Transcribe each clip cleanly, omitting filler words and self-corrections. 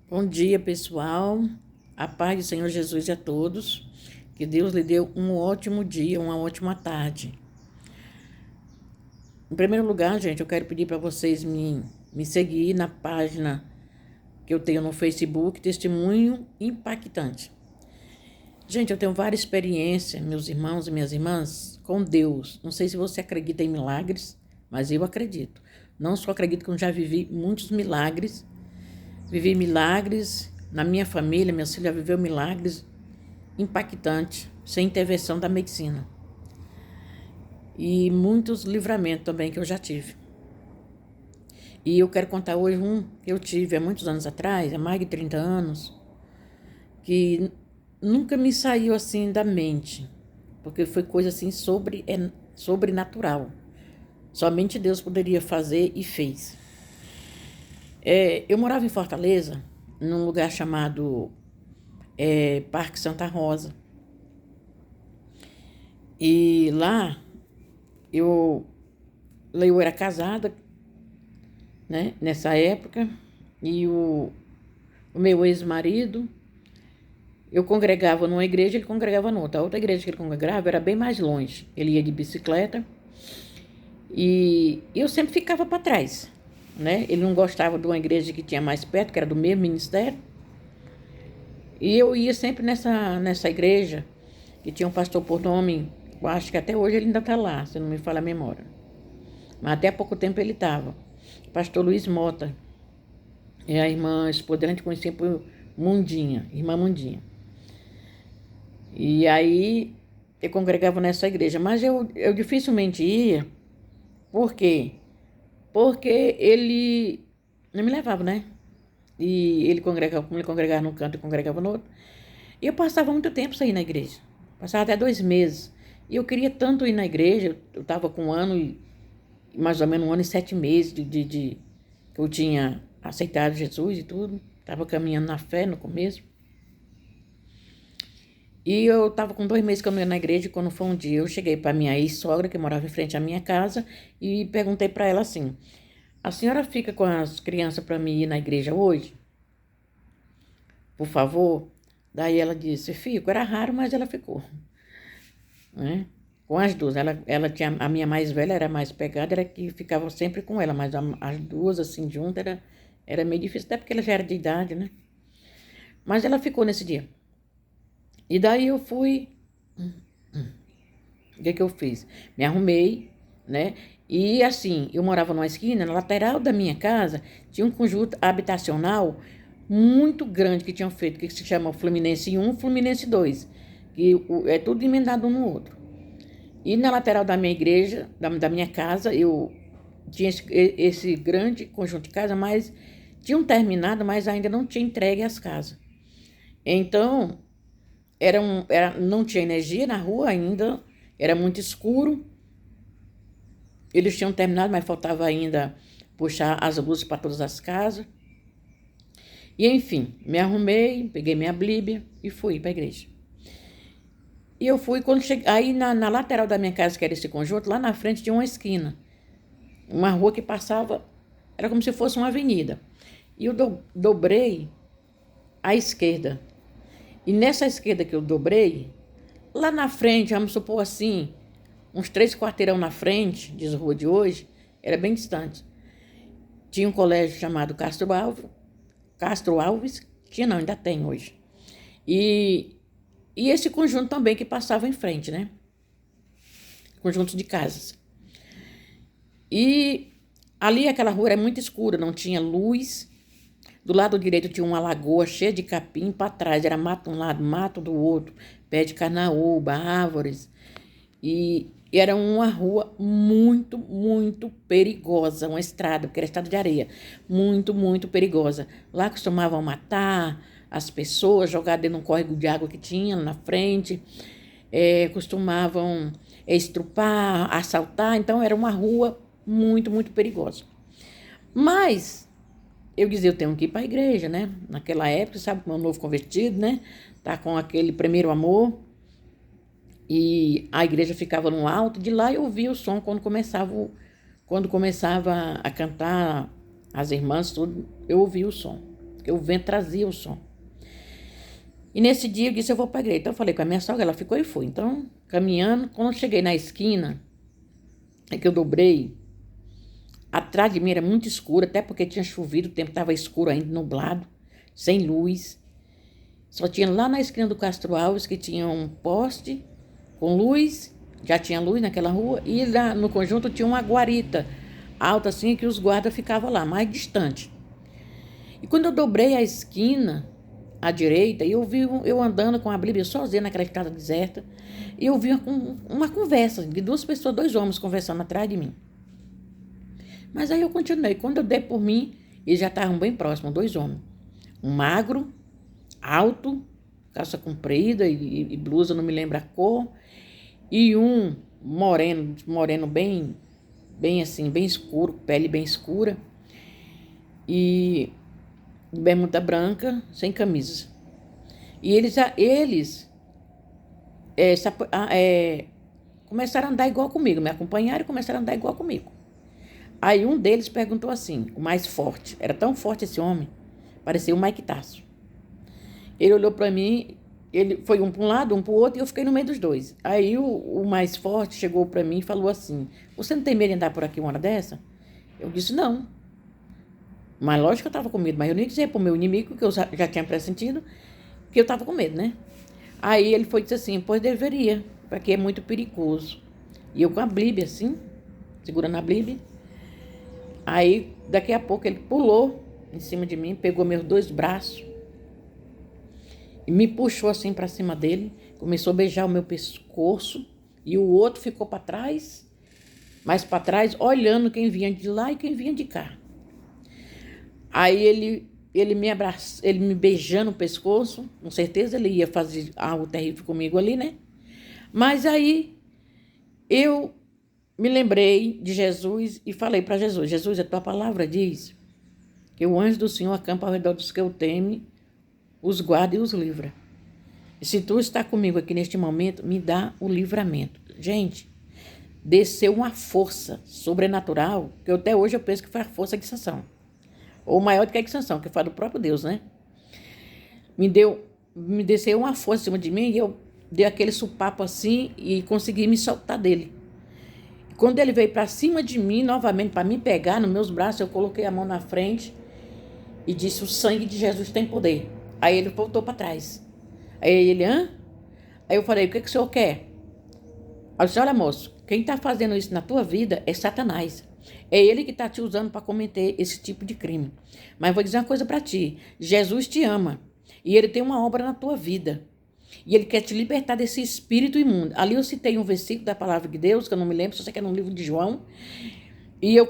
Bom dia, pessoal. A paz do Senhor Jesus a todos. Que Deus lhe dê um ótimo dia, uma ótima tarde. Em primeiro lugar, gente, eu quero pedir para vocês me seguir na página que eu tenho no Facebook, Testemunho Impactante. Gente, eu tenho várias experiências, meus irmãos e minhas irmãs, com Deus. Não sei se você acredita em milagres, mas eu acredito. Não só acredito que eu já vivi muitos milagres. Vivi milagres na minha família, minha filha viveu milagres impactantes, sem intervenção da medicina. E muitos livramentos também que eu já tive. E eu quero contar hoje um que eu tive há muitos anos atrás, há mais de 30 anos, que nunca me saiu assim da mente, porque foi coisa assim sobrenatural. Somente Deus poderia fazer e fez. Eu morava em Fortaleza, num lugar chamado Parque Santa Rosa. E lá eu era casada, né, nessa época, e o meu ex-marido, eu congregava numa igreja, ele congregava noutra. A outra igreja que ele congregava era bem mais longe. Ele ia de bicicleta e eu sempre ficava para trás, né? Ele não gostava de uma igreja que tinha mais perto, que era do mesmo ministério. E eu ia sempre nessa igreja, que tinha um pastor por nome, eu acho que até hoje ele ainda está lá, se não me falha a memória. Mas até há pouco tempo ele estava. Pastor Luiz Mota. É a irmã esposa dele, a gente conhecia por Mundinha, irmã Mundinha. E aí eu congregava nessa igreja, mas eu dificilmente ia. Por quê? Porque ele não me levava, né? E ele congregava, como ele congregava num canto e congregava no outro. E eu passava muito tempo sem ir na igreja. Passava até 2 meses. E eu queria tanto ir na igreja, eu estava com 1 ano e mais ou menos 1 ano e 7 meses que eu tinha aceitado Jesus e tudo. Estava caminhando na fé no começo. E eu estava com 2 meses que eu não ia na igreja. E quando foi um dia, eu cheguei para minha ex-sogra, que morava em frente à minha casa, e perguntei para ela assim: a senhora fica com as crianças para mim ir na igreja hoje? Por favor? Daí ela disse: fico. Era raro, mas ela ficou, né? Com as duas. Ela tinha, a minha mais velha era mais pegada, era que ficava sempre com ela, mas as duas assim juntas era meio difícil, até porque ela já era de idade, né? Mas ela ficou nesse dia. E daí eu fui. O que eu fiz? Me arrumei, né? E assim, eu morava numa esquina, na lateral da minha casa, tinha um conjunto habitacional muito grande que tinham feito, que se chama Fluminense 1, Fluminense 2, que é tudo emendado um no outro. E na lateral da minha igreja, da minha casa, eu tinha esse grande conjunto de casa, mas tinham terminado, mas ainda não tinha entregue as casas. Então, não tinha energia na rua ainda, era muito escuro. Eles tinham terminado, mas faltava ainda puxar as luzes para todas as casas. E enfim, me arrumei, peguei minha Bíblia e fui para a igreja. E eu fui, quando cheguei, aí na lateral da minha casa, que era esse conjunto, lá na frente tinha uma esquina, uma rua que passava, era como se fosse uma avenida. E eu dobrei à esquerda. E nessa esquerda que eu dobrei, lá na frente, vamos supor assim, uns 3 quarteirão na frente, diz a rua de hoje, era bem distante. Tinha um colégio chamado Castro Alves, tinha não, ainda tem hoje. E esse conjunto também que passava em frente, né? Conjunto de casas. E ali aquela rua era muito escura, não tinha luz. Do lado direito tinha uma lagoa cheia de capim, para trás era mato de um lado, mato do outro, pé de carnaúba, árvores. E era uma rua muito, muito perigosa, uma estrada, porque era estrada de areia, muito, muito perigosa. Lá costumavam matar as pessoas, jogar dentro de um córrego de água que tinha na frente, costumavam estrupar, assaltar, então era uma rua muito, muito perigosa. Mas eu dizia, eu tenho que ir para a igreja, né? Naquela época, sabe, como é um novo convertido, né? Tá com aquele primeiro amor. E a igreja ficava no alto, de lá eu ouvia o som quando começava a cantar as irmãs, tudo, eu ouvia o som. porque o vento trazia o som. E nesse dia eu disse, eu vou para a igreja. Então eu falei com a minha sogra, ela ficou e foi. Então, caminhando, quando eu cheguei na esquina, é que eu dobrei, atrás de mim era muito escuro, até porque tinha chovido, o tempo estava escuro ainda, nublado, sem luz. Só tinha lá na esquina do Castro Alves, que tinha um poste com luz, já tinha luz naquela rua, e lá no conjunto tinha uma guarita alta assim, que os guardas ficavam lá, mais distante. E quando eu dobrei a esquina, à direita, e eu vi eu andando com a Bíblia sozinha naquela estrada deserta, e eu vi uma conversa de duas pessoas, dois homens conversando atrás de mim. Mas aí eu continuei. Quando eu dei por mim, eles já estavam bem próximos, dois homens. Um magro, alto, calça comprida e blusa, não me lembro a cor, e um moreno bem assim, bem escuro, pele bem escura, e bermuda branca, sem camisa. E eles começaram a andar igual comigo, me acompanharam e começaram a andar igual comigo. Aí um deles perguntou assim, o mais forte, era tão forte esse homem, parecia o Mike Tasso. Ele olhou para mim, ele foi um para um lado, um para o outro, e eu fiquei no meio dos dois. Aí o mais forte chegou para mim e falou assim, você não tem medo de andar por aqui uma hora dessa? Eu disse, não. Mas lógico que eu estava com medo, mas eu nem ia dizer para o meu inimigo, que eu já tinha pressentido, que eu estava com medo, né? Aí ele foi e disse assim, pois deveria, porque é muito perigoso. E eu com a Bíblia assim, segurando a Bíblia. Aí, daqui a pouco, ele pulou em cima de mim, pegou meus dois braços e me puxou assim para cima dele, começou a beijar o meu pescoço e o outro ficou para trás, mais para trás, olhando quem vinha de lá e quem vinha de cá. Aí ele me abraçou, ele me beijando o pescoço, com certeza ele ia fazer algo terrível comigo ali, né? Mas aí eu me lembrei de Jesus e falei para Jesus, Jesus, a tua palavra diz que o anjo do Senhor acampa ao redor dos que o temem, os guarda e os livra. E se tu está comigo aqui neste momento, me dá o livramento. Gente, desceu uma força sobrenatural, que até hoje eu penso que foi a força de Sansão. Ou maior do que a de Sansão, que foi do próprio Deus, né? Me desceu uma força em cima de mim e eu dei aquele supapo assim e consegui me soltar dele. Quando ele veio para cima de mim, novamente, para me pegar nos meus braços, eu coloquei a mão na frente e disse, o sangue de Jesus tem poder. Aí ele voltou para trás. Aí ele, hã? Aí eu falei, o que o senhor quer? Aí eu disse, olha moço, quem está fazendo isso na tua vida é Satanás. É ele que está te usando para cometer esse tipo de crime. Mas vou dizer uma coisa para ti, Jesus te ama e ele tem uma obra na tua vida. E ele quer te libertar desse espírito imundo. Ali eu citei um versículo da palavra de Deus, que eu não me lembro, só sei que é no livro de João. E eu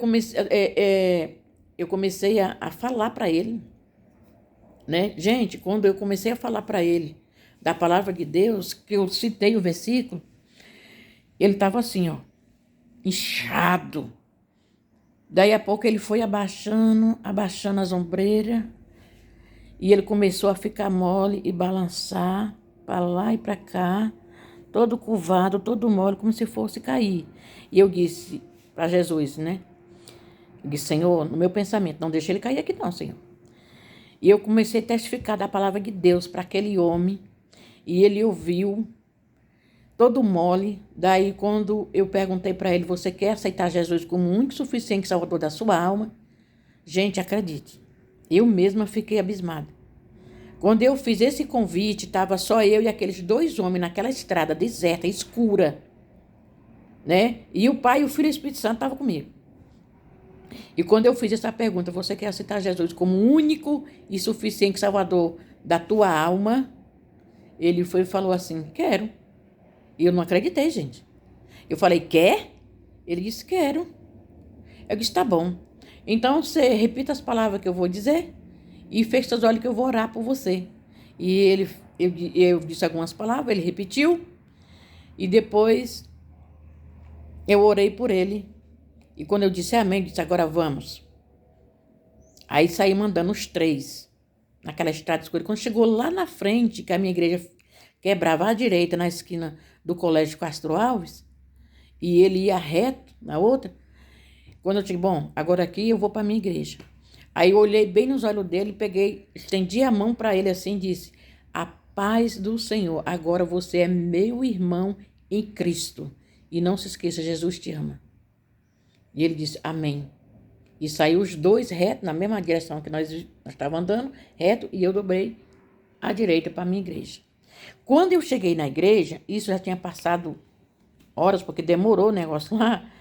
comecei a falar para ele, né? Gente, quando eu comecei a falar para ele da palavra de Deus, que eu citei o versículo, ele estava assim, ó, inchado. Daí a pouco ele foi abaixando as ombreiras, e ele começou a ficar mole e balançar para lá e para cá, todo curvado, todo mole, como se fosse cair. E eu disse para Jesus, né? Eu disse, Senhor, no meu pensamento, não deixe ele cair aqui não, Senhor. E eu comecei a testificar da palavra de Deus para aquele homem, e ele ouviu, todo mole. Daí, quando eu perguntei para ele, você quer aceitar Jesus como o único suficiente salvador da sua alma? Gente, acredite, eu mesma fiquei abismada. Quando eu fiz esse convite, estava só eu e aqueles dois homens naquela estrada deserta, escura, né? E o Pai, o Filho e o Espírito Santo estavam comigo. E quando eu fiz essa pergunta, você quer aceitar Jesus como o único e suficiente salvador da tua alma? Ele foi e falou assim, quero. E eu não acreditei, gente. Eu falei, quer? Ele disse, quero. Eu disse, tá bom. Então, você repita as palavras que eu vou dizer e feche seus olhos que eu vou orar por você. E eu disse algumas palavras, ele repetiu. E depois eu orei por ele. E quando eu disse amém, disse, agora vamos. Aí saí mandando os três naquela estrada escura. Quando chegou lá na frente, que a minha igreja quebrava à direita, na esquina do Colégio Castro Alves, e ele ia reto na outra, quando eu disse, bom, agora aqui eu vou para a minha igreja. Aí eu olhei bem nos olhos dele, peguei, estendi a mão para ele assim e disse: a paz do Senhor, agora você é meu irmão em Cristo. E não se esqueça, Jesus te ama. E ele disse: amém. E saiu os dois reto, na mesma direção que nós estávamos andando, reto, e eu dobrei à direita para a minha igreja. Quando eu cheguei na igreja, isso já tinha passado horas, porque demorou o negócio lá.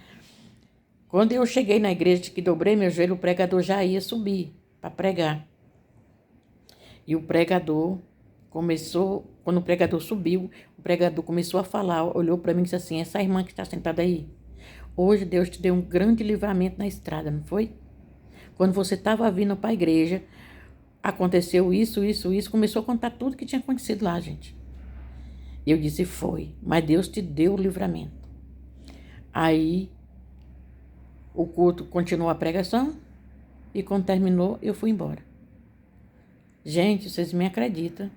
Quando eu cheguei na igreja que dobrei meu joelho, o pregador já ia subir para pregar. E o pregador começou, quando o pregador subiu, o pregador começou a falar, olhou para mim e disse assim: essa irmã que está sentada aí, hoje Deus te deu um grande livramento na estrada, não foi? Quando você estava vindo para a igreja, aconteceu isso, começou a contar tudo que tinha acontecido lá, gente. Eu disse: foi, mas Deus te deu o livramento. Aí, o culto continuou a pregação, e quando terminou, eu fui embora. Gente, vocês me acreditam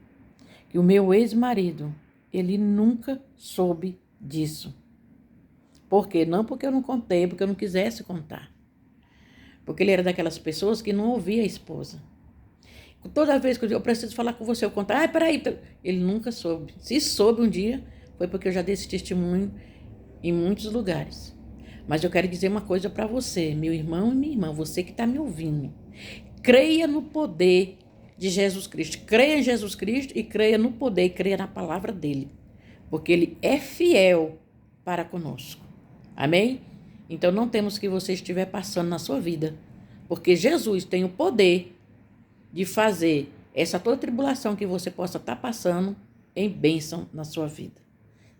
que o meu ex-marido, ele nunca soube disso. Por quê? Não porque eu não contei, porque eu não quisesse contar. Porque ele era daquelas pessoas que não ouvia a esposa. Toda vez que eu preciso falar com você, eu conto: peraí. Ele nunca soube. Se soube um dia, foi porque eu já dei esse testemunho em muitos lugares. Mas eu quero dizer uma coisa para você, meu irmão e minha irmã, você que está me ouvindo. Creia no poder de Jesus Cristo. Creia em Jesus Cristo e creia no poder e creia na palavra dele. Porque ele é fiel para conosco. Amém? Então não temos que você estiver passando na sua vida. Porque Jesus tem o poder de fazer essa toda tribulação que você possa estar passando em bênção na sua vida.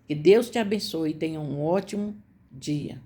Que Deus te abençoe e tenha um ótimo dia.